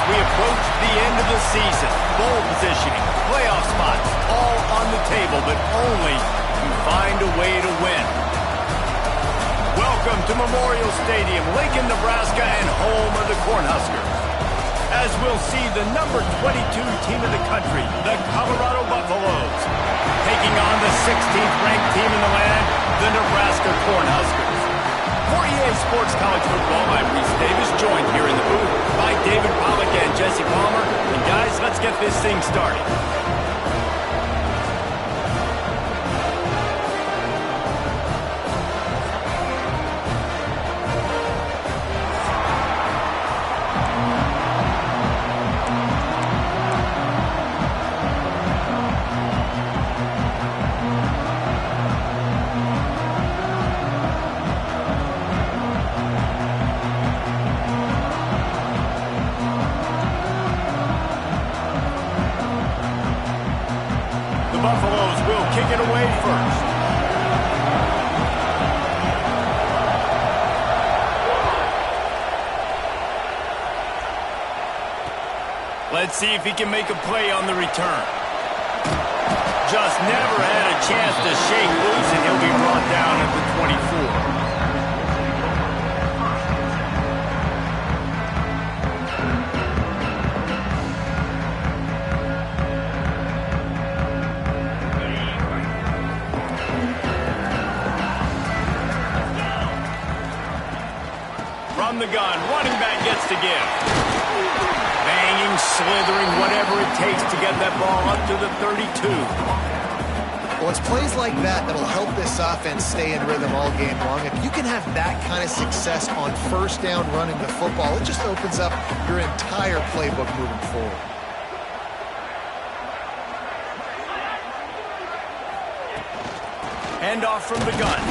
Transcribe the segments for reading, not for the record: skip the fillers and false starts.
we approach the end of the season. Bowl positioning, playoff spots, all on the table, but only to find a way to win. Welcome to Memorial Stadium, Lincoln, Nebraska, and home of the Cornhuskers. As we'll see the number 22 team in the country, the Colorado Buffaloes, taking on the 16th ranked team in the land, the Nebraska Cornhuskers. For EA Sports College Football, I'm Reese Davis, joined here in the booth by David Pollack and Jesse Palmer. And guys, let's get this thing started. The Buffaloes will kick it away first. Let's see if he can make a play on the return. Just never had a chance to shake loose, and he'll be brought down at the 24. From the gun, running back gets to give. Banging, slithering, whatever it takes to get that ball up to the 32. Well, it's plays like that that'll help this offense stay in rhythm all game long. If you can have that kind of success on first down running the football, it just opens up your entire playbook moving forward. Handoff from the gun.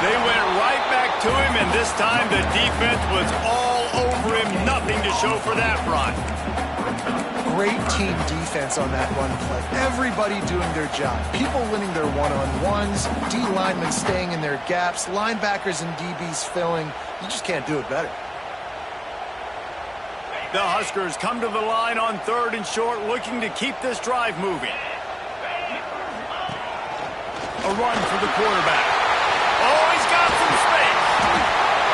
They went right back to him, and this time the defense was all over him. Nothing to show for that run. Great team defense on that run play. Everybody doing their job. People winning their one-on-ones, D linemen staying in their gaps, linebackers and DBs filling. You just can't do it better. The Huskers come to the line on 3rd and short, looking to keep this drive moving. A run for the quarterback. Oh, he's got some space.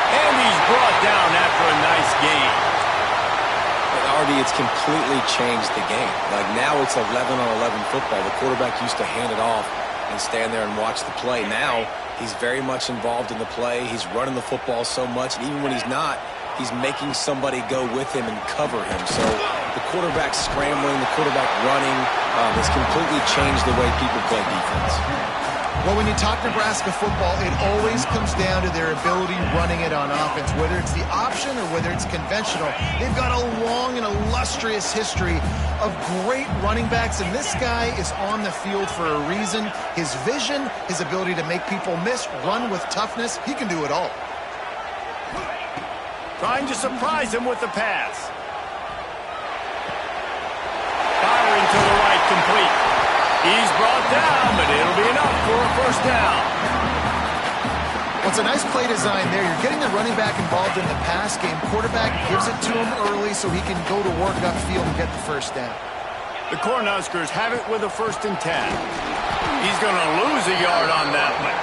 And he's brought down after a nice gain. But Artie, it's completely changed the game. Like now it's 11-on-11 football. The quarterback used to hand it off and stand there and watch the play. Now he's very much involved in the play. He's running the football so much. And even when he's not, he's making somebody go with him and cover him. So the quarterback scrambling, the quarterback running has completely changed the way people play defense. Well, when you talk Nebraska football, it always comes down to their ability running it on offense, whether it's the option or whether it's conventional. They've got a long and illustrious history of great running backs, and this guy is on the field for a reason. His vision, his ability to make people miss, run with toughness, he can do it all. Trying to surprise him with the pass. Firing to the right, complete. He's brought down, but it'll be enough for a first down. Well, it's a nice play design there. You're getting the running back involved in the pass game. Quarterback gives it to him early so he can go to work upfield and get the first down. The Cornhuskers have it with a 1st and 10. He's going to lose a yard on that one.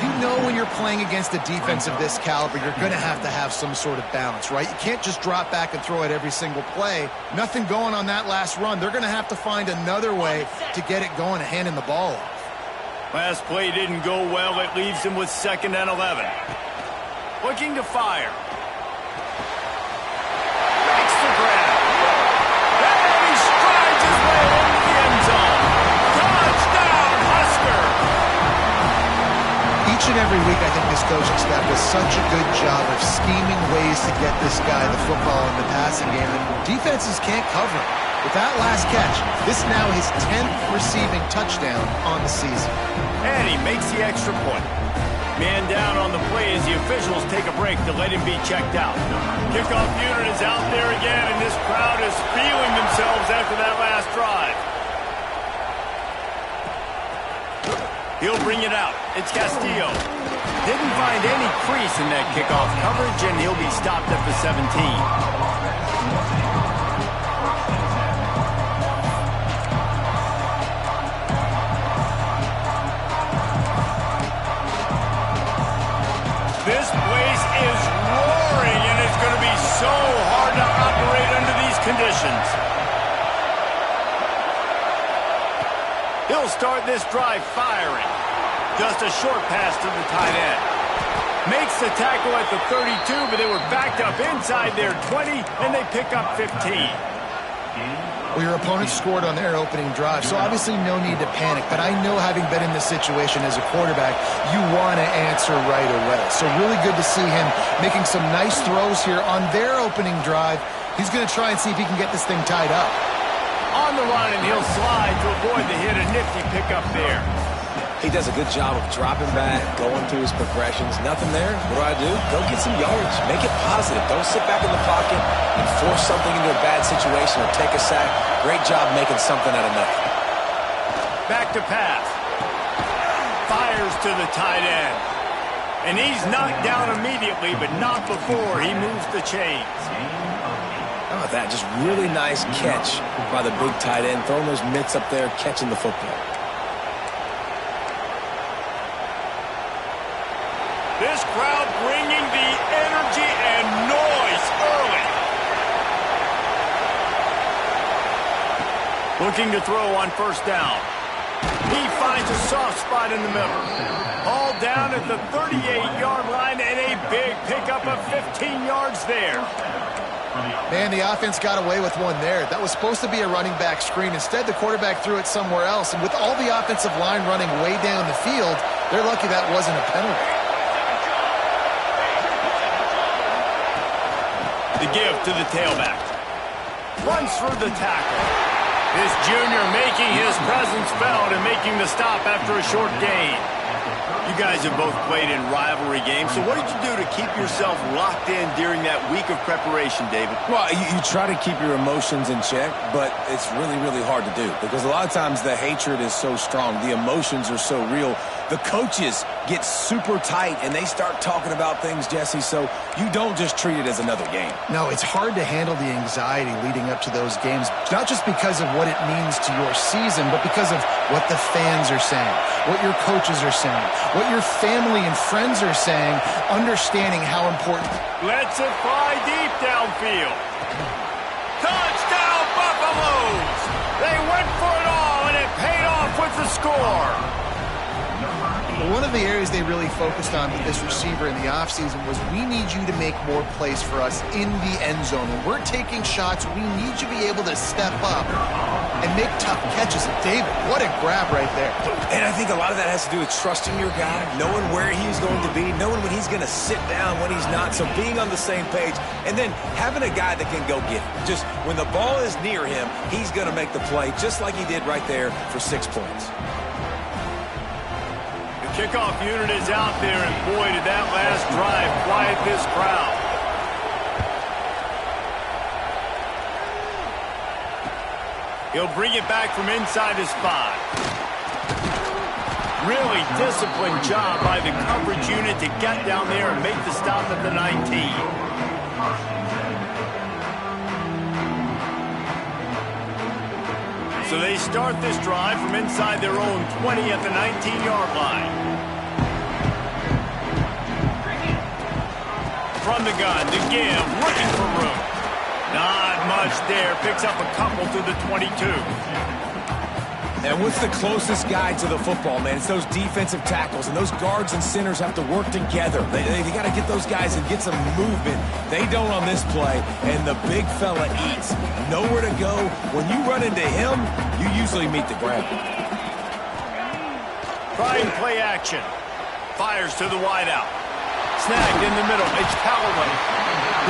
You know when you're playing against a defense of this caliber, you're going to have some sort of balance, right? You can't just drop back and throw it every single play. Nothing going on that last run. They're going to have to find another way to get it going and handing the ball off. Last play didn't go well. It leaves him with 2nd and 11. Looking to fire. Makes the grab. And he strides his way into the end zone. Touchdown, Husker! Each and every week, I think this coaching staff does such a good job of scheming ways to get this guy the football in the passing game. And defenses can't cover him. With that last catch, this is now his 10th receiving touchdown on the season. And he makes the extra point. Man down on the play as the officials take a break to let him be checked out. Kickoff unit is out there again, and this crowd is feeling themselves after that last drive. He'll bring it out. It's Castillo. Didn't find any crease in that kickoff coverage, and he'll be stopped at the 17. This place is roaring, and it's going to be so hard to operate under these conditions. He'll start this drive firing. Just a short pass to the tight end. Makes the tackle at the 32, but they were backed up inside their 20, and they pick up 15. Well, your opponent scored on their opening drive, so obviously no need to panic. But I know, having been in this situation as a quarterback, you want to answer right away. So really good to see him making some nice throws here on their opening drive. He's going to try and see if he can get this thing tied up. On the run, and he'll slide to avoid the hit. A nifty pickup there. He does a good job of dropping back, going through his progressions. Nothing there. What do? Go get some yards. Make it positive. Don't sit back in the pocket and force something into a bad situation or take a sack. Great job making something out of nothing. Back to pass. Fires to the tight end. And he's knocked down immediately, but not before he moves the chains. How about that? Just really nice catch by the big tight end. Throwing those mitts up there, catching the football. This crowd bringing the energy and noise early. Looking to throw on first down. He finds a soft spot in the middle. All down at the 38-yard line, and a big pickup of 15 yards there. Man, the offense got away with one there. That was supposed to be a running back screen. Instead, the quarterback threw it somewhere else. And with all the offensive line running way down the field, they're lucky that wasn't a penalty. The give to the tailback. Runs through the tackle. This junior making his presence felt and making the stop after a short gain. You guys have both played in rivalry games, so what did you do to keep yourself locked in during that week of preparation, David? Well, you try to keep your emotions in check, but it's really, really hard to do because a lot of times the hatred is so strong. The emotions are so real. The coaches get super tight, and they start talking about things, Jesse, so you don't just treat it as another game. No, it's hard to handle the anxiety leading up to those games, not just because of what it means to your season, but because of what the fans are saying, what your coaches are saying, what your family and friends are saying, understanding how important. Lets it fly deep downfield. Touchdown, Buffaloes! They went for it all, and it paid off with the score. One of the areas they really focused on with this receiver in the offseason was, we need you to make more plays for us in the end zone. When we're taking shots, we need you to be able to step up and make tough catches. And David, what a grab right there. And I think a lot of that has to do with trusting your guy, knowing where he's going to be, knowing when he's going to sit down, when he's not. So being on the same page, and then having a guy that can go get it. Just when the ball is near him, he's going to make the play, just like he did right there for 6 points. Kickoff unit is out there, and boy, did that last drive quiet this crowd. He'll bring it back from inside his 5. Really disciplined job by the coverage unit to get down there and make the stop at the 19. So they start this drive from inside their own 20 at the 19-yard line. From the gun to give, looking for room. Not much there. Picks up a couple to the 22. And what's the closest guy to the football, man? It's those defensive tackles, and those guards and centers have to work together. They got to get those guys and get some movement. They don't on this play, and the big fella eats. Nowhere to go. When you run into him, you usually meet the ground. Trying play action. Fires to the wideout. Snagged in the middle. It's Callaway.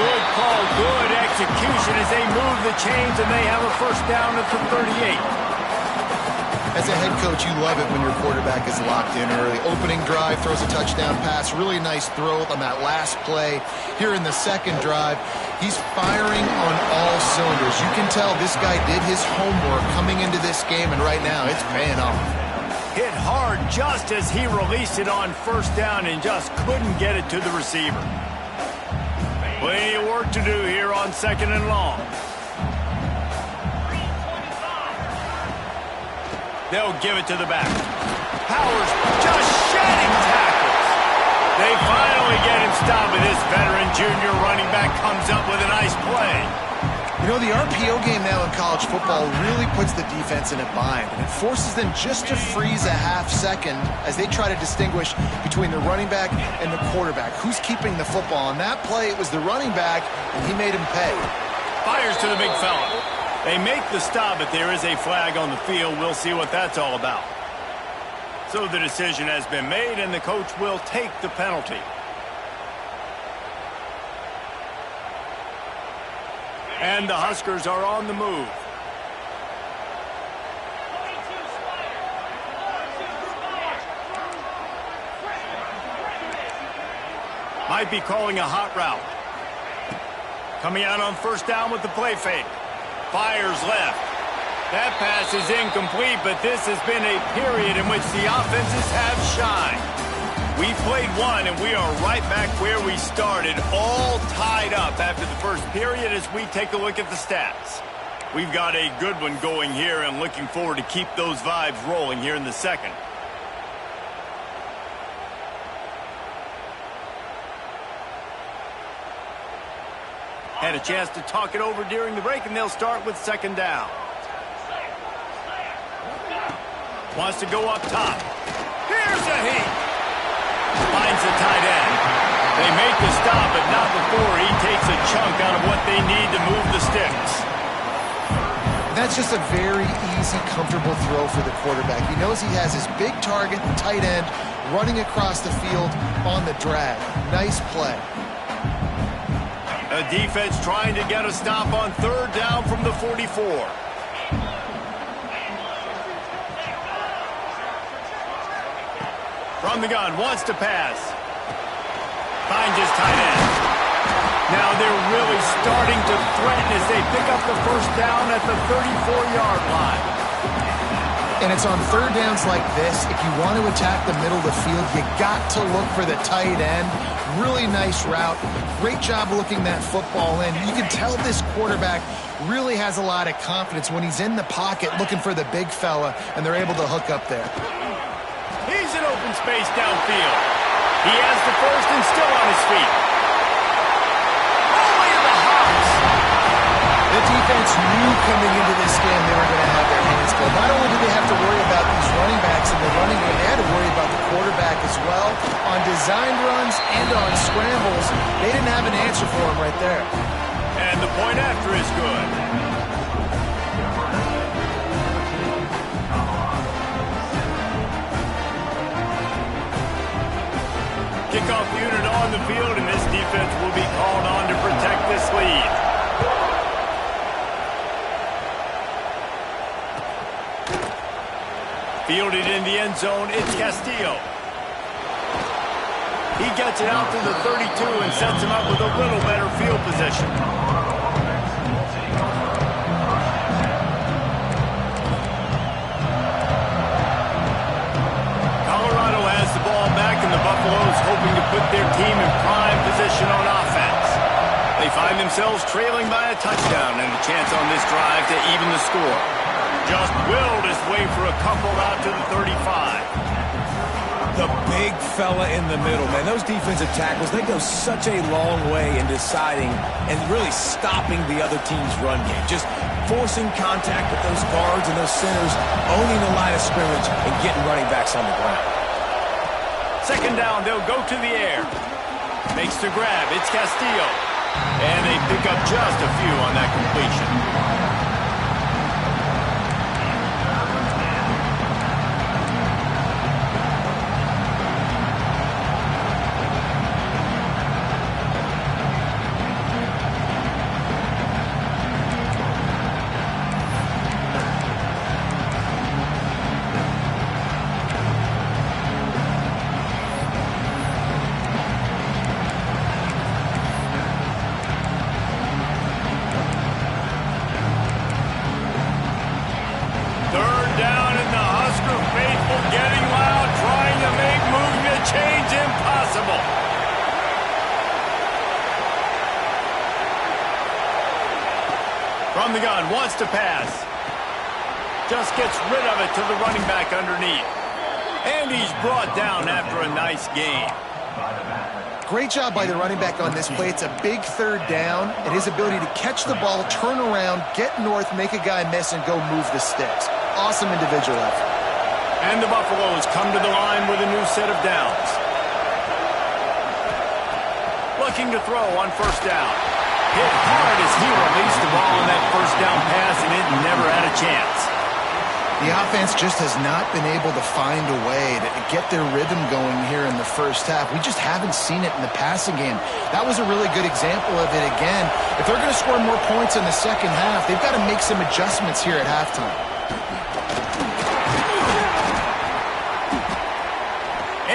Good call, good execution as they move the chains, and they have a first down at the 38. As a head coach, you love it when your quarterback is locked in early. Opening drive, throws a touchdown pass. Really nice throw on that last play. Here in the second drive, he's firing on all cylinders. You can tell this guy did his homework coming into this game, and right now it's paying off. Hit hard just as he released it on first down and just couldn't get it to the receiver. Plenty of work to do here on 2nd and long. They'll give it to the back. Powers just shedding tackles. They finally get him stopped, but this veteran junior running back comes up with a nice play. You know, the RPO game now in college football really puts the defense in a bind, and it forces them just to freeze a half second as they try to distinguish between the running back and the quarterback. Who's keeping the football? On that play, it was the running back, and he made him pay. Fires to the big fella. They make the stop, but there is a flag on the field. We'll see what that's all about. So the decision has been made, and the coach will take the penalty. And the Huskers are on the move. Might be calling a hot route. Coming out on 1st down with the play fake. Fires left. That pass is incomplete, but this has been a period in which the offenses have shined. We played one, and we are right back where we started, all tied up after the first period as we take a look at the stats. We've got a good one going here and looking forward to keep those vibes rolling here in the second. Had a chance to talk it over during the break, and they'll start with 2nd down. Wants to go up top. Here's a heat. Finds the tight end. They make the stop, but not before he takes a chunk out of what they need to move the sticks. That's just a very easy, comfortable throw for the quarterback. He knows he has his big target, tight end, running across the field on the drag. Nice play. A defense trying to get a stop on 3rd down from the 44. From the gun, wants to pass. Finds his tight end. Now they're really starting to threaten as they pick up the 1st down at the 34-yard line. And it's on 3rd downs like this. If you want to attack the middle of the field, you got to look for the tight end. Really nice route. Great job looking that football in. You can tell this quarterback really has a lot of confidence when he's in the pocket looking for the big fella, and they're able to hook up there. He's in open space downfield. He has the 1st and still on his feet. Only in the house. The defense knew coming into this game they were going to have their hands full. Not only did they have to worry about these running backs in the running game, they had to worry about the quarterback as well. On design runs and on scrambles, they didn't have an answer for him right there. And the point after is good. Kickoff unit on the field, and this defense will be called on to protect this lead. Fielded in the end zone, it's Castillo. He gets it out to the 32 and sets him up with a little better field position. The Buffaloes hoping to put their team in prime position on offense. They find themselves trailing by a touchdown and a chance on this drive to even the score. Just willed his way for a couple out to the 35. The big fella in the middle, man. Those defensive tackles, they go such a long way in deciding and really stopping the other team's run game. Just forcing contact with those guards and those centers, owning the line of scrimmage, and getting running backs on the ground. 2nd down, they'll go to the air. Makes the grab, it's Castillo. And they pick up just a few on that completion. From the gun, wants to pass. Just gets rid of it to the running back underneath. And he's brought down after a nice gain. Great job by the running back on this play. It's a big third down, and his ability to catch the ball, turn around, get north, make a guy miss, and go move the sticks. Awesome individual effort. And the Buffaloes come to the line with a new set of downs. Looking to throw on first down. Hit hard as he released the ball on that first down pass, and it never had a chance. The offense just has not been able to find a way to get their rhythm going here in the first half. We just haven't seen it in the passing game. That was a really good example of it again. If they're going to score more points in the second half, they've got to make some adjustments here at halftime.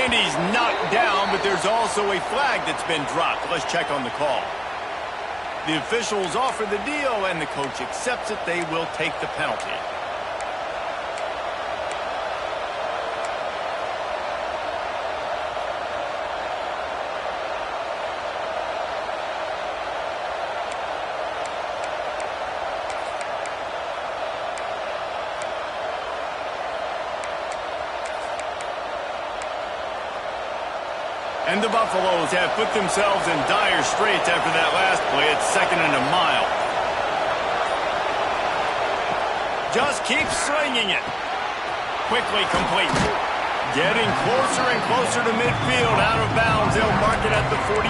And he's knocked down, but there's also a flag that's been dropped. Let's check on the call. The officials offer the deal, and the coach accepts it. They will take the penalty. And the Buffaloes have put themselves in dire straits after that last play. It's 2nd and a mile. Just keep slinging it. Quickly complete. Getting closer and closer to midfield. Out of bounds. They'll mark it at the 47.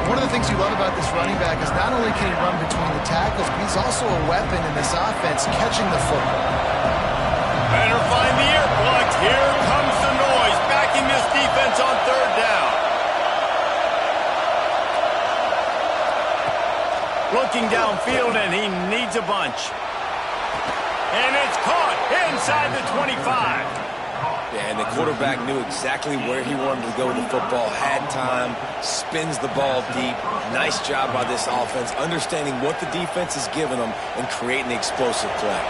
One of the things you love about this running back is not only can he run between the tackles, but he's also a weapon in this offense, catching the football. Better find the ear plugs. Here comes the noise. Backing this defense on third down. Looking downfield, and he needs a bunch. And it's caught inside the 25. Yeah, and the quarterback knew exactly where he wanted to go with the football, had time, spins the ball deep. Nice job by this offense, understanding what the defense is giving them and creating the explosive play.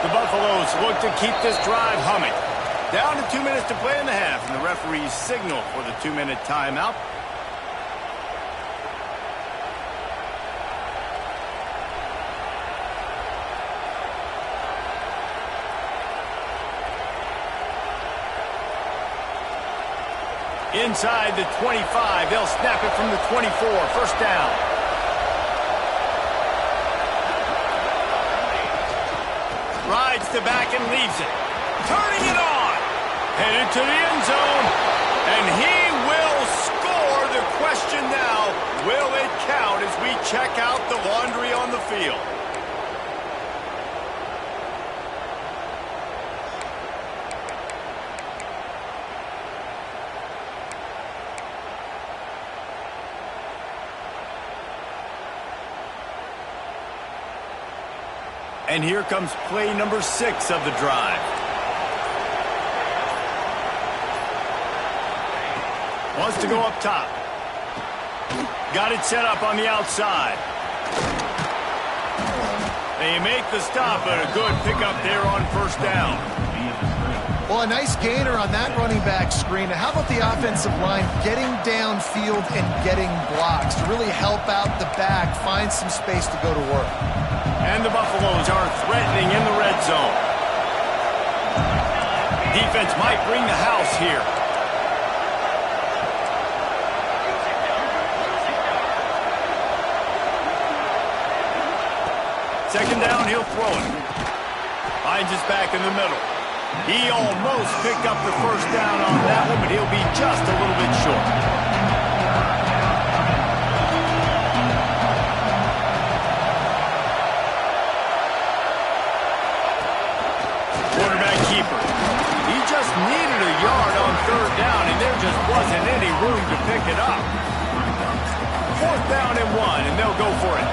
The Buffaloes look to keep this drive humming. Down to 2 minutes to play in the half, and the referees signal for the 2-minute timeout. Inside the 25, they'll snap it from the 24, first down. Rides the back and leaves it. Turning it on. Headed to the end zone. And he will score. The question now, will it count as we check out the laundry on the field? And here comes play number 6 of the drive. Wants to go up top. Got it set up on the outside. They make the stop, but a good pickup there on first down. Well, a nice gainer on that running back screen. How about the offensive line getting downfield and getting blocks to really help out the back, find some space to go to work? And the Buffaloes are threatening in the red zone. Defense might bring the house here. Second down, he'll throw it. Finds his back in the middle. He almost picked up the first down on that one, but he'll be just a little bit short. Needed a yard on third down, and there just wasn't any room to pick it up. Fourth down and 1, and they'll go for it.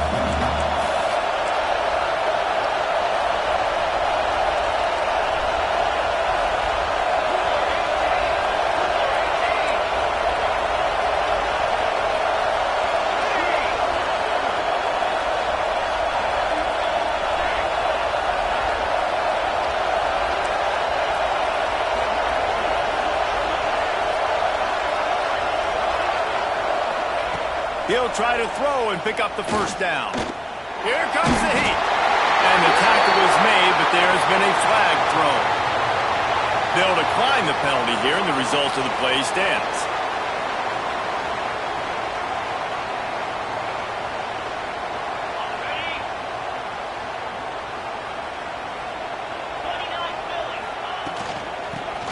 He'll try to throw and pick up the first down. Here comes the heat. And the tackle was made, but there has been a flag thrown. They'll decline the penalty here, and the result of the play stands.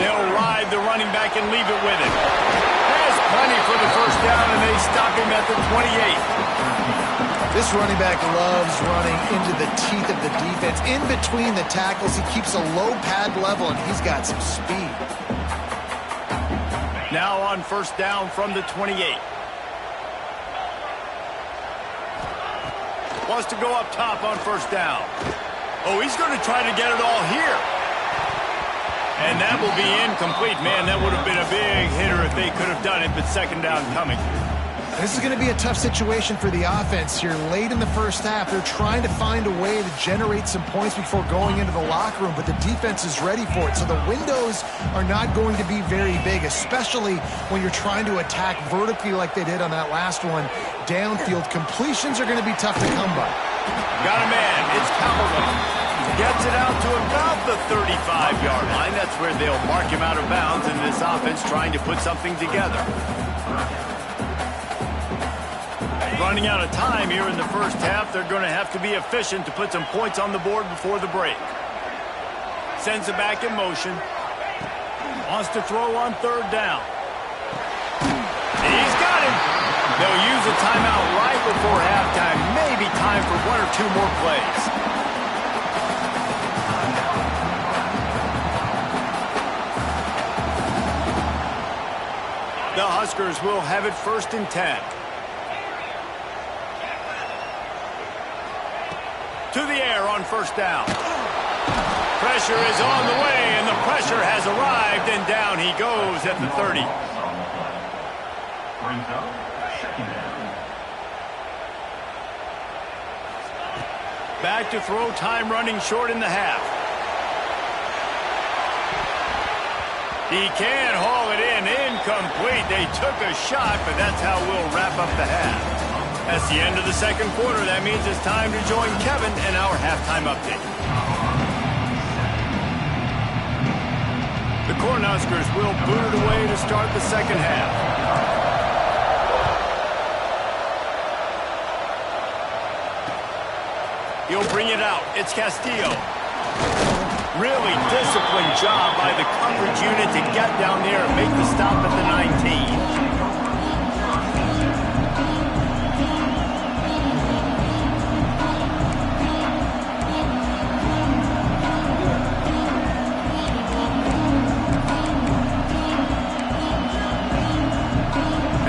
They'll ride the running back and leave it with him. There's plenty for the first down, and they stop him at the 28. This running back loves running into the teeth of the defense. In between the tackles, he keeps a low pad level, and he's got some speed. Now on first down from the 28. Wants to go up top on first down. Oh, he's going to try to get it all here. And that will be incomplete. Man, that would have been a big hitter if they could have done it, but second down coming. This is going to be a tough situation for the offense here. Late in the first half, they're trying to find a way to generate some points before going into the locker room, but the defense is ready for it. So the windows are not going to be very big, especially when you're trying to attack vertically like they did on that last one. Downfield completions are going to be tough to come by. Got a man. It's Calvert. Gets it out to about the 35-yard line. That's where they'll mark him out of bounds in this offense trying to put something together. Running out of time here in the first half. They're going to have to be efficient to put some points on the board before the break. Sends it back in motion. Wants to throw on third down. He's got him. They'll use a timeout right before halftime. Maybe time for one or two more plays. The Huskers will have it first and 10. To the air on first down. Pressure is on the way, and the pressure has arrived, and down he goes at the 30. Back to throw, time running short in the half. He can haul it in, incomplete. They took a shot, but that's how we'll wrap up the half. That's the end of the second quarter. That means it's time to join Kevin in our halftime update. The Cornhuskers will boot it away to start the second half. He'll bring it out. It's Castillo. Really disciplined job by the coverage unit to get down there and make the stop at the 19.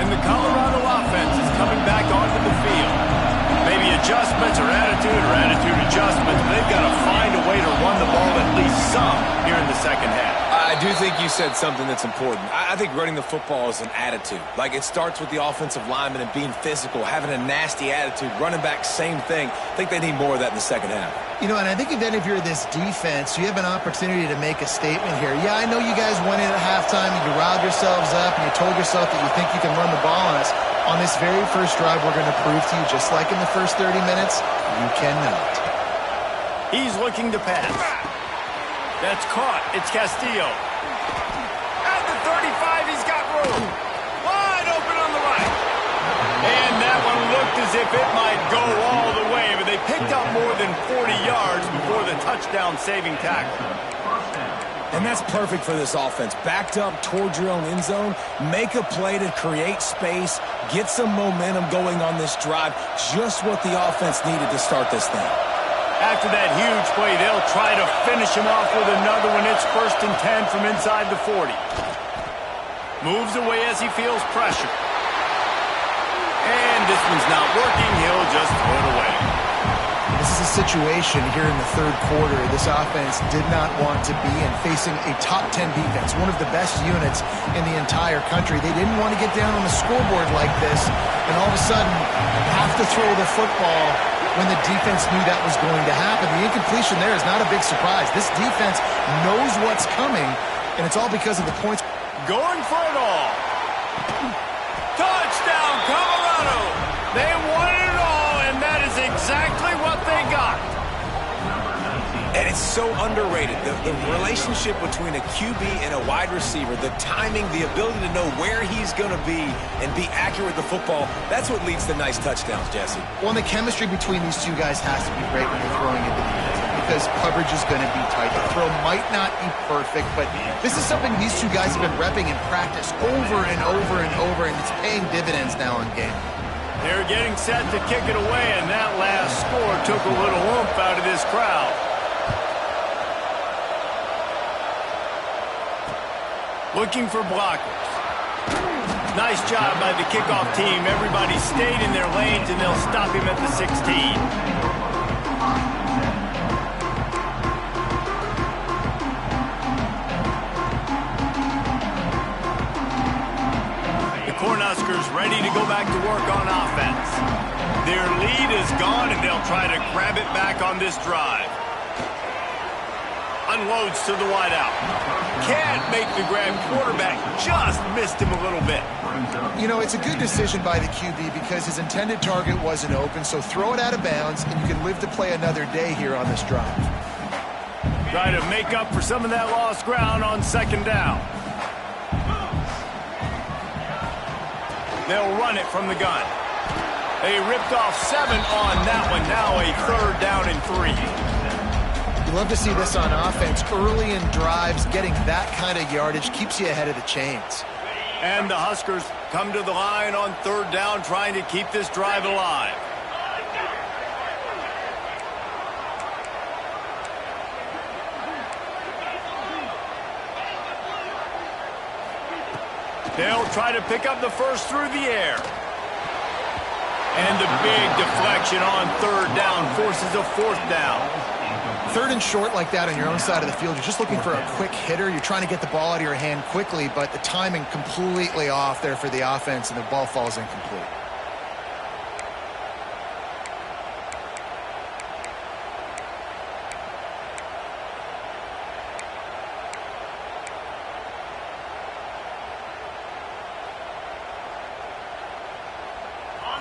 And the Colorado offense is coming back onto the field. Maybe adjustments or attitude adjustments, but they've got to find a way to run the ball at least some here in the second half. I do think you said something that's important. I think running the football is an attitude. Like, it starts with the offensive lineman and being physical, having a nasty attitude. Running back, same thing. I think they need more of that in the second half. You know, and I think even if you're this defense, you have an opportunity to make a statement here. Yeah, I know you guys went in at halftime, and you riled yourselves up, and you told yourself that you think you can run the ball on us. On this very first drive, we're going to prove to you, just like in the first 30 minutes, you cannot. He's looking to pass. That's caught. It's Castillo. At the 35, he's got room. Wide open on the right. And that one looked as if it might go all the way, but they picked up more than 40 yards before the touchdown-saving tackle. And that's perfect for this offense. Backed up towards your own end zone, make a play to create space, get some momentum going on this drive. Just what the offense needed to start this thing. After that huge play, they'll try to finish him off with another one. It's first and 10 from inside the 40. Moves away as he feels pressure. And this one's not working. He'll just throw it away. This is a situation here in the third quarter this offense did not want to be in, facing a top 10 defense, one of the best units in the entire country. They didn't want to get down on the scoreboard like this, and all of a sudden have to throw the football when the defense knew that was going to happen. The incompletion there is not a big surprise. This defense knows what's coming, and it's all because of the points. Going for it all. Touchdown, Colorado. They won it all, and that is is exactly what they got. And it's so underrated. The relationship between a QB and a wide receiver, the timing, the ability to know where he's going to be and be accurate with the football, that's what leads to nice touchdowns, Jesse. Well, and the chemistry between these two guys has to be great when you're throwing into the end zone because coverage is going to be tight. The throw might not be perfect, but this is something these two guys have been repping in practice over and over and over, and it's paying dividends now in game. They're getting set to kick it away, and that last score took a little oomph out of this crowd. Looking for blockers. Nice job by the kickoff team. Everybody stayed in their lanes, and they'll stop him at the 16. The Cornhuskers ready to go back to work on offense. Their lead is gone, and they'll try to grab it back on this drive. Unloads to the wideout. Can't make the grab. Quarterback just missed him a little bit. You know, it's a good decision by the QB because his intended target wasn't open, so throw it out of bounds, and you can live to play another day here on this drive. Try to make up for some of that lost ground on second down. They'll run it from the gun. They ripped off 7 on that one. Now a 3rd down and 3. You love to see this on offense. Early in drives, getting that kind of yardage keeps you ahead of the chains. And the Huskers come to the line on 3rd down, trying to keep this drive alive. They'll try to pick up the first through the air. And the big deflection on 3rd down forces a 4th down. 3rd and short like that on your own side of the field, you're just looking for a quick hitter. You're trying to get the ball out of your hand quickly, but the timing completely off there for the offense, and the ball falls incomplete.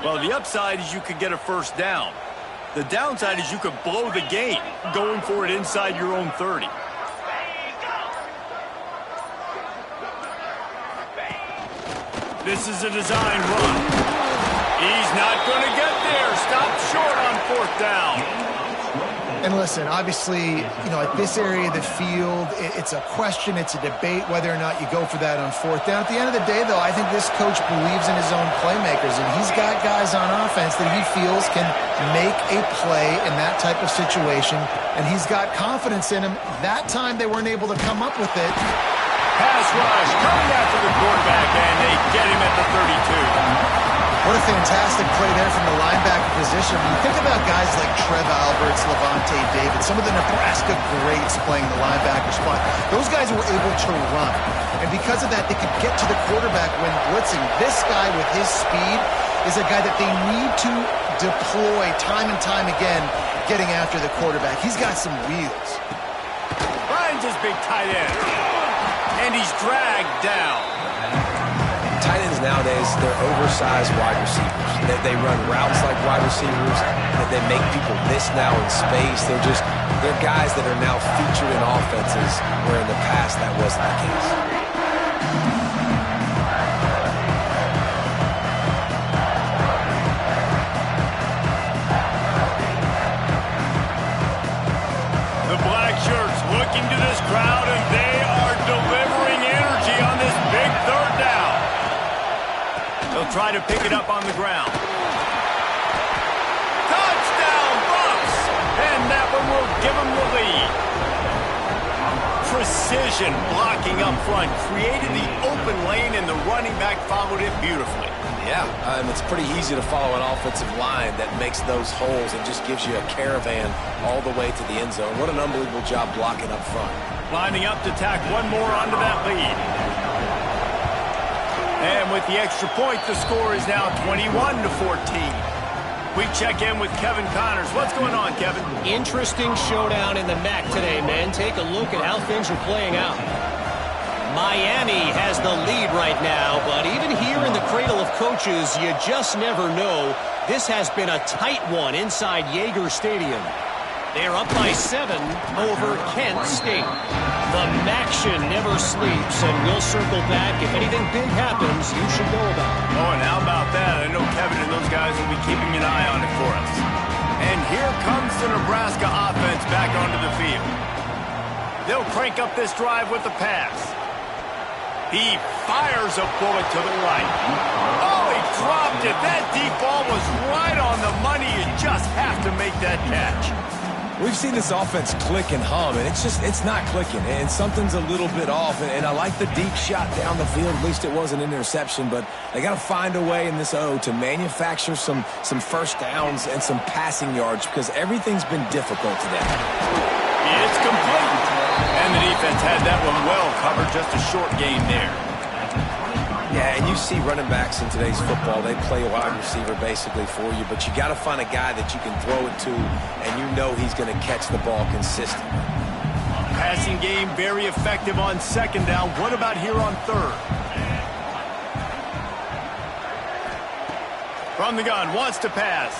Well, the upside is you could get a 1st down. The downside is you could blow the game going for it inside your own 30. This is a design run. He's not going to get there. Stopped short on 4th down. And listen, obviously, you know, at this area of the field, it's a question, it's a debate whether or not you go for that on 4th down. At the end of the day, though, I think this coach believes in his own playmakers, and he's got guys on offense that he feels can make a play in that type of situation, and he's got confidence in him. That time they weren't able to come up with it. Pass rush coming after the quarterback, and they get him at the 32. What a fantastic play there from the linebacker position. When you think about guys like Trev Alberts, Levante David, some of the Nebraska greats playing the linebacker spot, those guys were able to run. And because of that, they could get to the quarterback when blitzing. This guy with his speed is a guy that they need to deploy time and time again, getting after the quarterback. He's got some wheels. Finds his big tight end. And he's dragged down. Tight ends nowadays, they're oversized wide receivers. They run routes like wide receivers. They make people miss now in space. They're guys that are now featured in offenses where in the past that wasn't the case. The black shirts looking to this crowd, and they are delivering energy on this big 3rd down. They'll try to pick it up on the ground. Touchdown, Bucks! And that one will give them the lead. Precision blocking up front created the open lane, and the running back followed it beautifully. Yeah, it's pretty easy to follow an offensive line that makes those holes and just gives you a caravan all the way to the end zone. What an unbelievable job blocking up front. Lining up to tack one more onto that lead. And with the extra point, the score is now 21-14. We check in with Kevin Connors. What's going on, Kevin? Interesting showdown in the MAC today, man. Take a look at how things are playing out. Miami has the lead right now, but even here in the cradle of coaches, you just never know. This has been a tight one inside Yager Stadium. They're up by 7 over Kent State. The Maction never sleeps, and we'll circle back. If anything big happens, you should know about it. Oh, and how about that? I know Kevin and those guys will be keeping an eye on it for us. And here comes the Nebraska offense back onto the field. They'll crank up this drive with the pass. He fires a bullet to the right. Oh, he dropped it. That deep ball was right on the money. You just have to make that catch. We've seen this offense click and hum, and it's not clicking, and something's a little bit off, and I like the deep shot down the field. At least it wasn't an interception, but they got to find a way in this O to manufacture some first downs and some passing yards because everything's been difficult today. It's complete. And the defense had that one well covered, just a short gain there. Yeah, and you see running backs in today's football, they play wide receiver basically for you, but you got to find a guy that you can throw it to, and you know he's going to catch the ball consistently. Passing game very effective on second down. What about here on third? From the gun, wants to pass.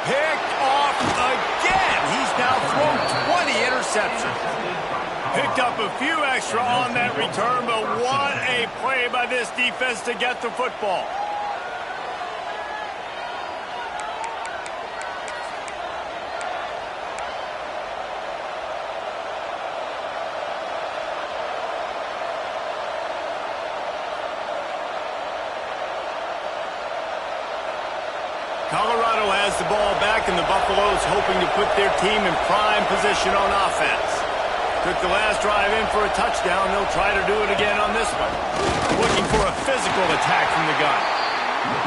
Picked off again. He's now thrown 20 interceptions. Picked up a few extra on that return, but what a play by this defense to get the football. Colorado has the ball back, and the Buffaloes hoping to put their team in prime position on offense. Took the last drive in for a touchdown. They'll try to do it again on this one. Looking for a physical attack from the gun.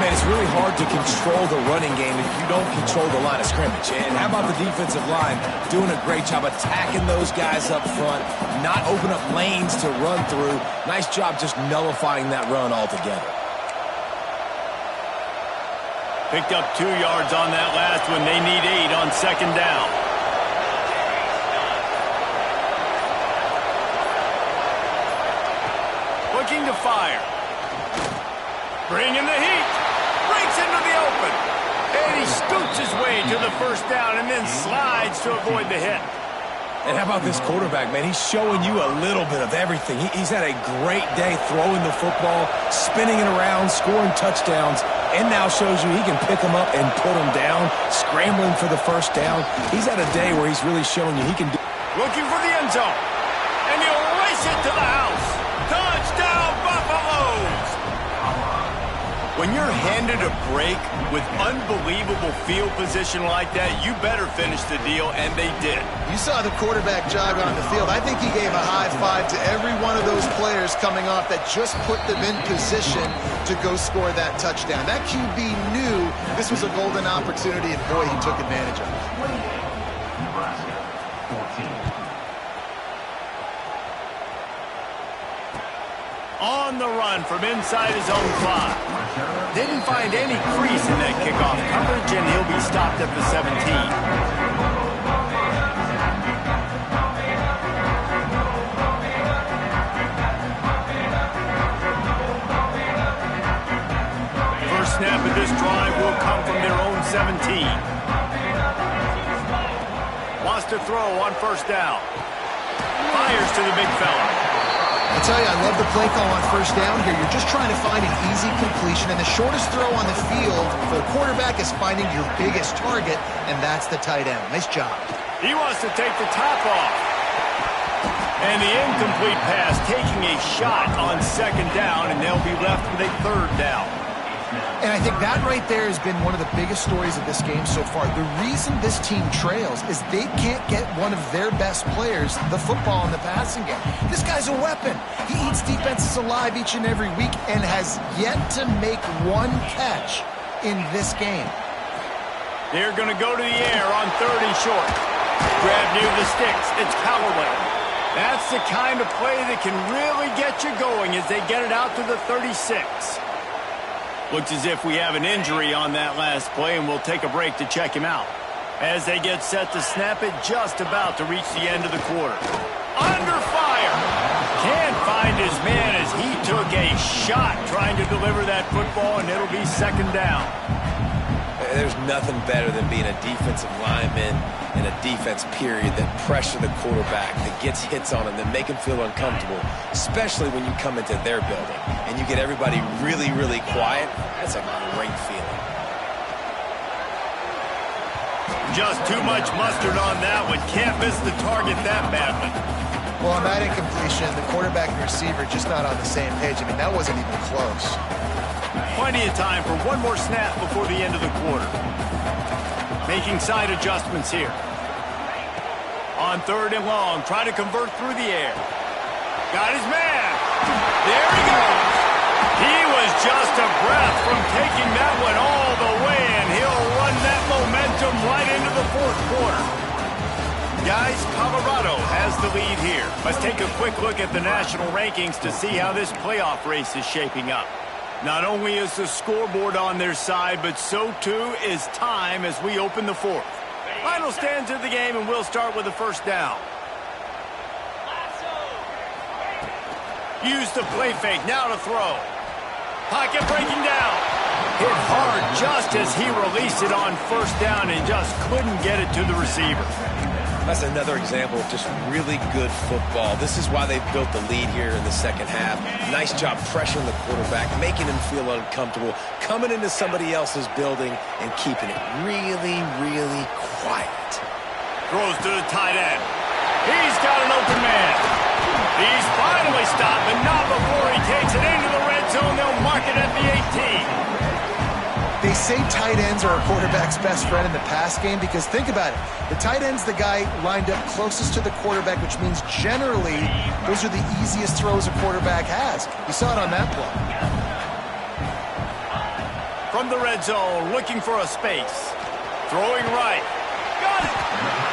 Man, it's really hard to control the running game if you don't control the line of scrimmage. And how about the defensive line doing a great job attacking those guys up front, not open up lanes to run through. Nice job just nullifying that run altogether. Picked up 2 yards on that last one. They need 8 on second down. Looking to fire. Bringing the heat. Breaks into the open. And he scoots his way to the first down and then slides to avoid the hit. And how about this quarterback, man? He's showing you a little bit of everything. He's had a great day throwing the football, spinning it around, scoring touchdowns, and now shows you he can pick them up and put them down, scrambling for the first down. He's had a day where he's really showing you he can do. Looking for the end zone. And he'll race it to the house. Touchdown, Buffaloes! When you're handed a break with unbelievable field position like that, you better finish the deal, and they did. You saw the quarterback jog on the field. I think he gave a high five to every one of those players coming off that just put them in position to go score that touchdown. That QB knew this was a golden opportunity, and boy, he took advantage of it. On the run from inside his own 5. Didn't find any crease in that kickoff coverage, and he'll be stopped at the 17. First snap of this drive will come from their own 17. Wants to throw on first down. Fires to the big fella. I tell you, I love the play call on first down here. You're just trying to find an easy completion, and the shortest throw on the field for the quarterback is finding your biggest target, and that's the tight end. Nice job. He wants to take the top off. And the incomplete pass taking a shot on second down, and they'll be left with a third down. And I think that right there has been one of the biggest stories of this game so far. The reason this team trails is they can't get one of their best players the football in the passing game. This guy's a weapon. He eats defenses alive each and every week and has yet to make one catch in this game. They're going to go to the air on third and short. Grab near the sticks. It's Callaway. That's the kind of play that can really get you going as they get it out to the 36. Looks as if we have an injury on that last play, and we'll take a break to check him out. As they get set to snap it, just about to reach the end of the quarter. Under fire! Can't find his man as he shot trying to deliver that football, and it'll be second down. There's nothing better than being a defensive lineman in a defense period that pressure the quarterback, that gets hits on him, that make him feel uncomfortable, especially when you come into their building and you get everybody really, really quiet. That's a great feeling. Just too much mustard on that one. Can't miss the target that badly. Well, on that incompletion, the quarterback and receiver just not on the same page. I mean, that wasn't even close. Plenty of time for one more snap before the end of the quarter. Making side adjustments here. On 3rd and long, try to convert through the air. Got his man. There he goes. He was just a breath from taking that one all the way, and he'll run that momentum right into the 4th quarter. Guys, Colorado has the lead here. Let's take a quick look at the national rankings to see how this playoff race is shaping up. Not only is the scoreboard on their side, but so too is time as we open the 4th. Final stands of the game, and we'll start with a first down. Use the play fake, now to throw. Pocket breaking down. Hit hard just as he released it on first down and just couldn't get it to the receiver. That's another example of just really good football. This is why they've built the lead here in the second half. Nice job pressuring the quarterback, making him feel uncomfortable, coming into somebody else's building and keeping it really, really quiet. Throws to the tight end. He's got an open man. He's finally stopped, but not before he takes it into the red zone. They'll mark it at the 18. They say tight ends are a quarterback's best friend in the pass game because think about it. The tight end's the guy lined up closest to the quarterback, which means generally those are the easiest throws a quarterback has. You saw it on that play. From the red zone, looking for a space. Throwing right. Got it.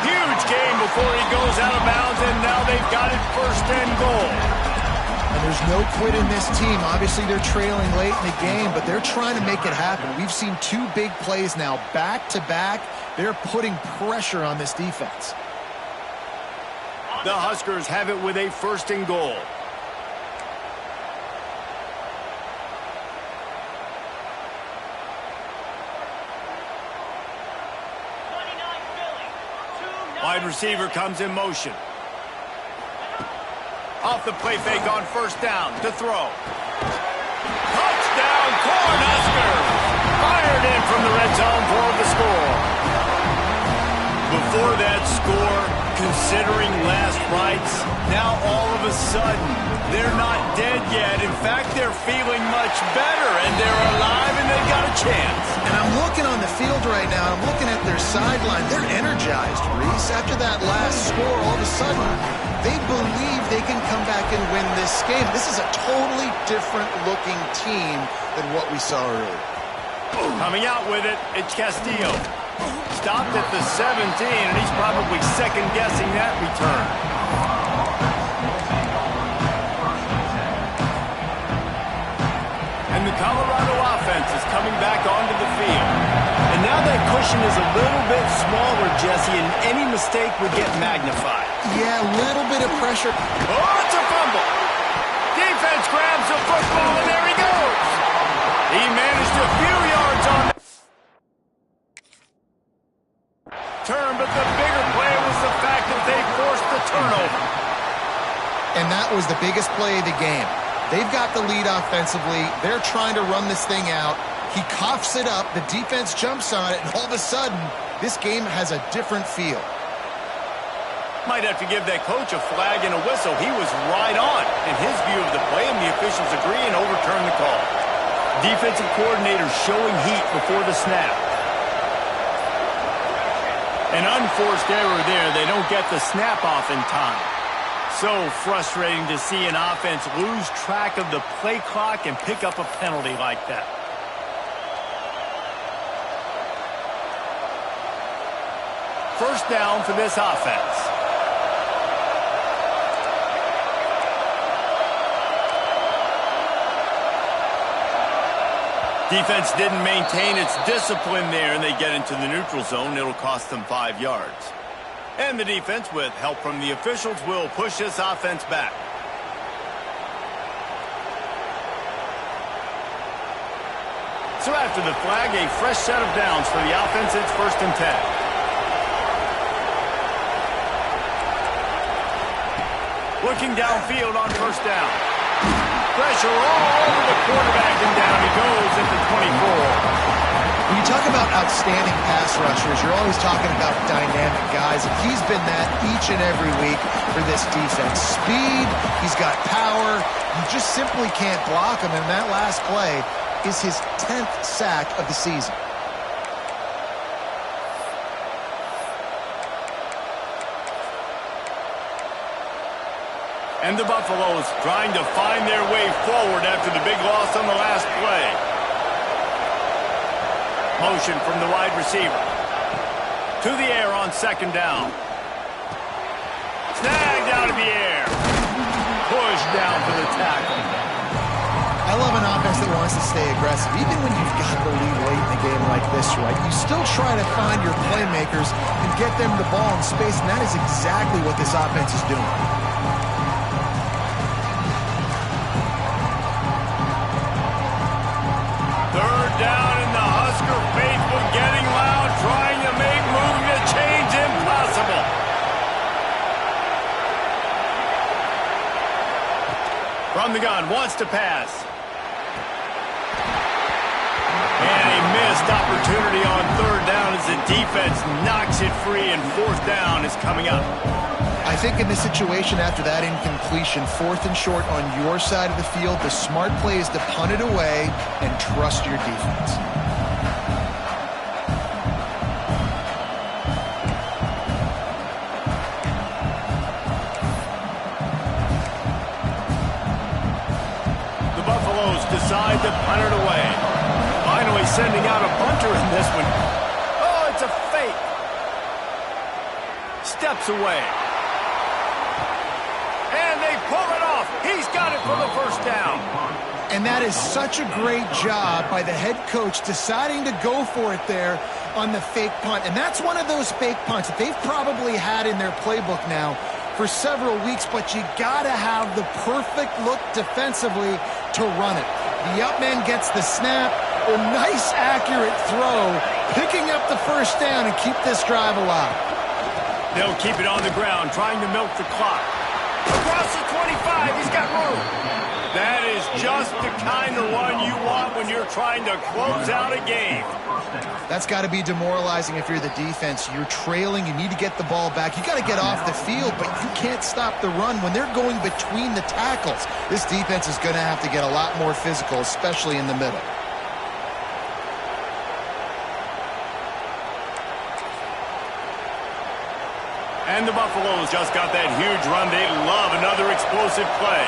Huge gain before he goes out of bounds, and now they've got it 1st and goal. And there's no quit in this team. Obviously, they're trailing late in the game, but they're trying to make it happen. We've seen 2 big plays now, back-to-back. They're putting pressure on this defense. The Huskers have it with a 1st and goal. Wide receiver comes in motion. Off the play fake on first down to throw. Touchdown, Cornhuskers! Fired in from the red zone for the score. Before that score, considering last rites, now all of a sudden, they're not dead yet. In fact, they're feeling much better, and they're alive, and they've got a chance. And I'm looking on the field right now. I'm looking at their sideline. They're energized, Reese. After that last score, all of a sudden, they believe they can come back and win this game. This is a totally different-looking team than what we saw earlier. Coming out with it, it's Castillo. Stopped at the 17, and he's probably second-guessing that return. And the Colorado offense is coming back onto the field. And now that cushion is a little bit smaller, Jesse, and any mistake would get magnified. Yeah, a little bit of pressure. Oh, it's a fumble. Defense grabs the football, and there he goes. He managed a few yards on that turn, but the bigger play was the fact that they forced the turnover. And that was the biggest play of the game. They've got the lead offensively. They're trying to run this thing out. He coughs it up. The defense jumps on it, and all of a sudden, this game has a different feel. Might have to give that coach a flag and a whistle. He was right on in his view of the play, and the officials agree and overturn the call. Defensive coordinator showing heat before the snap. An unforced error there. They don't get the snap off in time. So frustrating to see an offense lose track of the play clock and pick up a penalty like that. First down for this offense. Defense didn't maintain its discipline there, and they get into the neutral zone. It'll cost them 5 yards. And the defense, with help from the officials, will push this offense back. So after the flag, a fresh set of downs for the offense. It's 1st and 10. Looking downfield on 1st down. Pressure all over the quarterback, and down he goes at the 24. When you talk about outstanding pass rushers, you're always talking about dynamic guys. And he's been that each and every week for this defense. Speed, he's got power. You just simply can't block him. And that last play is his 10th sack of the season. And the Buffaloes trying to find their way forward after the big loss on the last play. Motion from the wide receiver. To the air on 2nd down. Snagged out of the air. Pushed down for the tackle. I love an offense that wants to stay aggressive. Even when you've got the lead late in a game like this, right, you still try to find your playmakers and get them the ball in space, and that is exactly what this offense is doing. Down in the Husker faithful getting loud, trying to make moving the change impossible. From the gun, wants to pass. And a missed opportunity on 3rd down as the defense knocks it free, and 4th down is coming up. I think in this situation, after that incompletion, 4th and short on your side of the field, the smart play is to punt it away and trust your defense. The Buffaloes decide to punt it away. Finally sending out a punter in this one. Oh, it's a fake. Steps away. And they pull it off. He's got it for the 1st down. And that is such a great job by the head coach deciding to go for it there on the fake punt. And that's one of those fake punts that they've probably had in their playbook now for several weeks, but you got to have the perfect look defensively to run it. The up man gets the snap, a nice accurate throw, picking up the 1st down and keep this drive alive. They'll keep it on the ground, trying to milk the clock. Across the 25, he's got room. That is just the kind of run you want when you're trying to close out a game. That's got to be demoralizing if you're the defense. You're trailing, you need to get the ball back. You got to get off the field, but you can't stop the run when they're going between the tackles. This defense is going to have to get a lot more physical, especially in the middle. And the Buffaloes just got that huge run. They love another explosive play.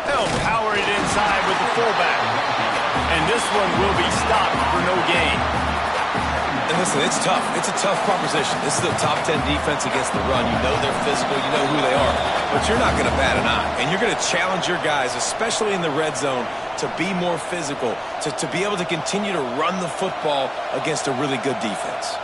They'll power it inside with the fullback. And this one will be stopped for no gain. And listen, it's tough. It's a tough proposition. This is the top 10 defense against the run. You know they're physical. You know who they are. But you're not going to bat an eye. And you're going to challenge your guys, especially in the red zone, to be more physical, to be able to continue to run the football against a really good defense.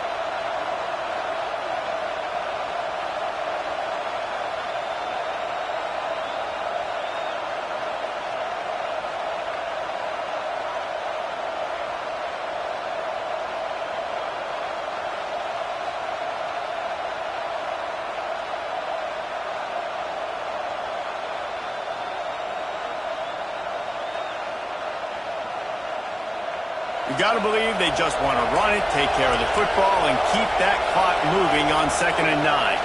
You got to believe they just want to run it, take care of the football, and keep that clock moving on 2nd and 9.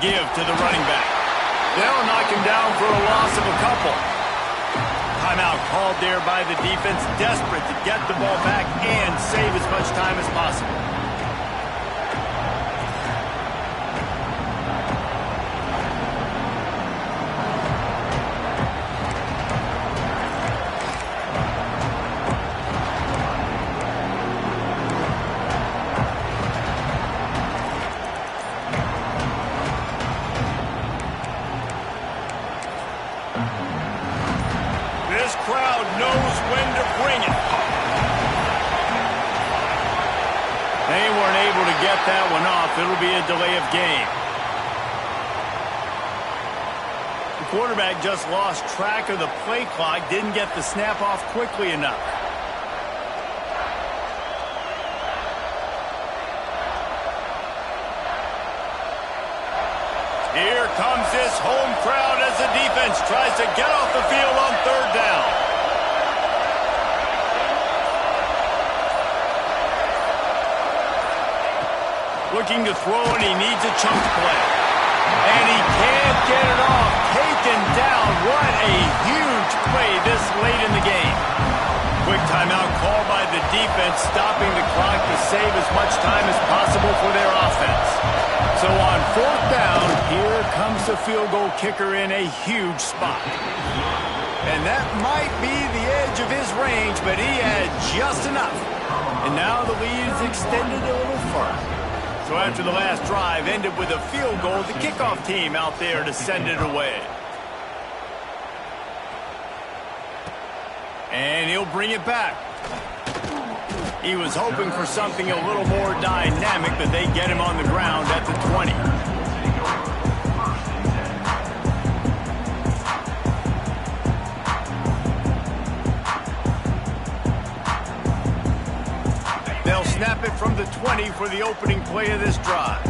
Give to the running back. They'll knock him down for a loss of a couple. Timeout called there by the defense, desperate to get the ball back and save as much time as possible. Crowd knows when to bring it. They weren't able to get that one off. It'll be a delay of game. quarterback just lost track of the play clock, didn't get the snap off quickly enough. Here comes this home crowd as the defense tries to get off the field on third down. Looking to throw, and he needs a chunk play. And he can't get it off. Taken down. What a huge play this late in the game. Quick timeout called by the defense, stopping the clock to save as much time as possible for their offense. So on fourth down, here comes the field goal kicker in a huge spot. And that might be the edge of his range, but he had just enough. And now the lead is extended a little further. So after the last drive ended with a field goal, the kickoff team out there to send it away. And he'll bring it back. He was hoping for something a little more dynamic, but they get him on the ground at the 20. They'll snap it from the 20 for the opening play of this drive.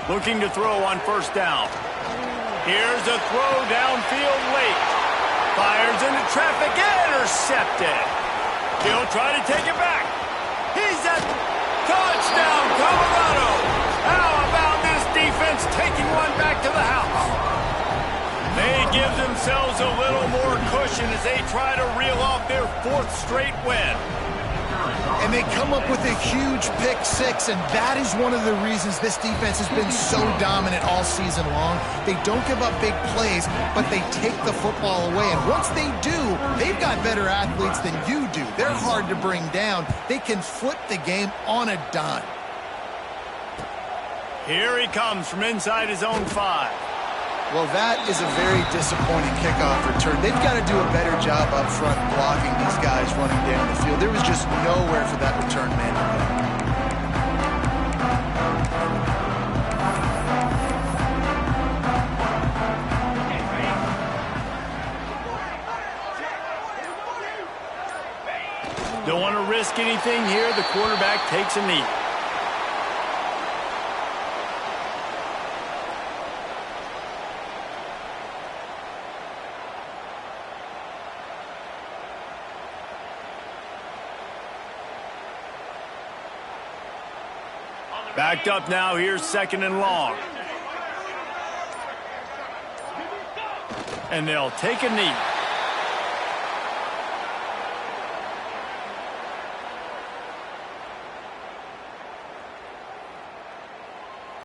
Looking to throw on first down. Here's a throw downfield late. Fires into traffic, intercepted. He'll try to take it back. He's at touchdown, Colorado. How about this defense taking one back to the house? They give themselves a little more cushion as they try to reel off their fourth straight win. And they come up with a huge pick six, and that is one of the reasons this defense has been so dominant all season long. They don't give up big plays, but they take the football away. And once they do, they've got better athletes than you do. They're hard to bring down. They can flip the game on a dime. Here he comes from inside his own 5. Well, that is a very disappointing kickoff return. They've got to do a better job up front blocking these guys running down the field. There was just nowhere for that return man to go. Don't want to risk anything here. The quarterback takes a knee. Backed up now, here's second and long. And they'll take a knee.